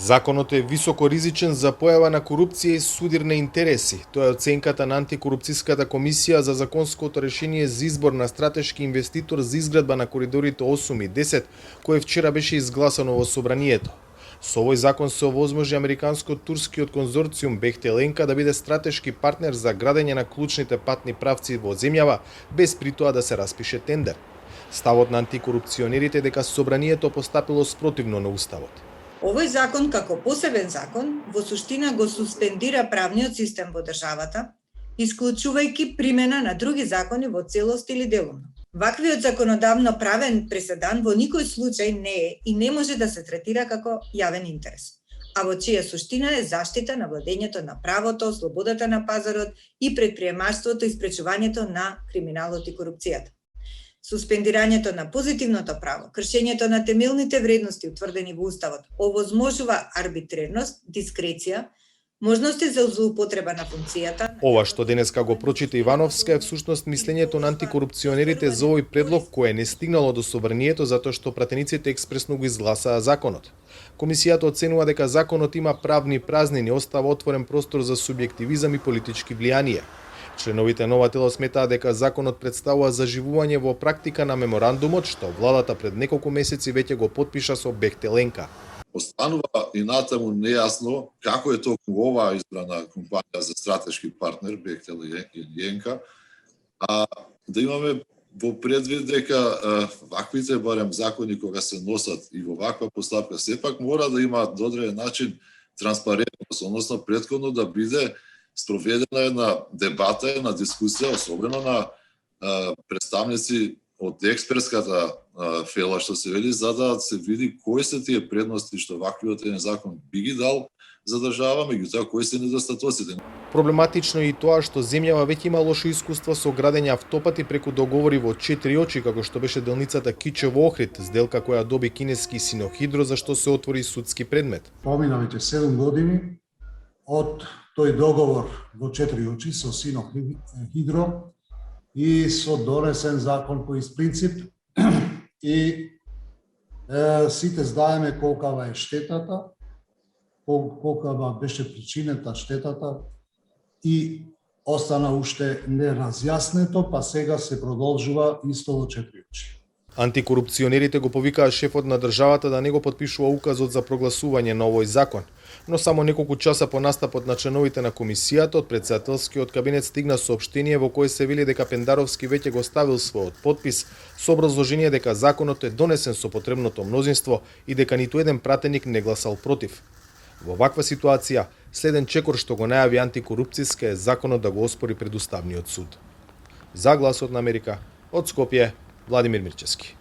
Законот е високо ризичен за појава на корупција и судир на интереси. Тоа е оценката на антикорупцијската комисија за законското решение за избор на стратешки инвеститор за изградба на коридорите 8 и 10, кое вчера беше изгласано во собранието. Со овој закон се овозможи американско-турскиот конзорциум Бехтеленка да биде стратешки партнер за градење на клучните патни правци во земјава, без при тоа да се распише тендер. Ставот на антикорупционерите дека собранието постапило спротивно на уставот. Овој закон, како посебен закон, во суштина го суспендира правниот систем во државата, исклучувајќи примена на други закони во целост или делумно. Ваквиот законодавно правен преседан во никој случај не е и не може да се третира како јавен интерес, а во чија суштина е заштита на владењето на правото, слободата на пазарот и предприемаштвото и спречувањето на криминалот и корупцијата. Суспендирањето на позитивното право, кршењето на темелните вредности утврдени во Уставот, овозможува арбитрерност, дискреција, можности за злоупотреба на функцијата. Ова што денеска го прочита Ивановска е всушност мислењето на антикорупционерите за овој предлог кое не стигнало до собранието затоа што пратениците експресно го изгласаа законот. Комисијата оценува дека законот има правни празнини, остава отворен простор за субјективизам и политички влијанија. Членовите нова тело сметаа дека законот представува заживување во практика на меморандумот што владата пред неколку месеци веќе го потпиша со Бехтеленка. Останува и натаму нејасно како е токму оваа избрана компанија за стратешки партнер Бехтеленка, а да имаме во предвид дека ваквите барем закони кога се носат и во ваква постапка сепак мора да има до одреден начин транспарентност, односно претходно да биде спроведена една дебата, една дискусија, особено на представници од експертската фела, што се вели, за да се види кои се тие предности што ваквиот еден закон би ги дал за држава, меѓутоа кои се недостатоците. Проблематично е и тоа што земјава веќе има лошо искуство со градење автопати преку договори во 4 очи, како што беше делницата Кичево-Охрид, сделка која доби кинески Синохидро, за што се отвори судски предмет. Поминавите 7 години од тој договор во 4 очи со Синохидро и со донесен закон по принцип и сите знаеме колкава е штетата, колкава беше причинета штетата и остана уште неразјаснето, па сега се продолжува исто во 4 очи. Антикорупционерите го повикаа шефот на државата да не го потпишува указот за прогласување на овој закон, но само неколку часа по настапот на членовите на комисијата од претседателскиот кабинет стигна соопштение во кое се вели дека Пендаровски веќе го ставил својот потпис со образложение дека законот е донесен со потребното мнозинство и дека ниту еден пратеник не гласал против. Во ваква ситуација, следен чекор што го најави антикорупцијска е законот да го оспори пред Уставниот суд. За Гласот на Америка, од Скопје, Владимир Мирчевски.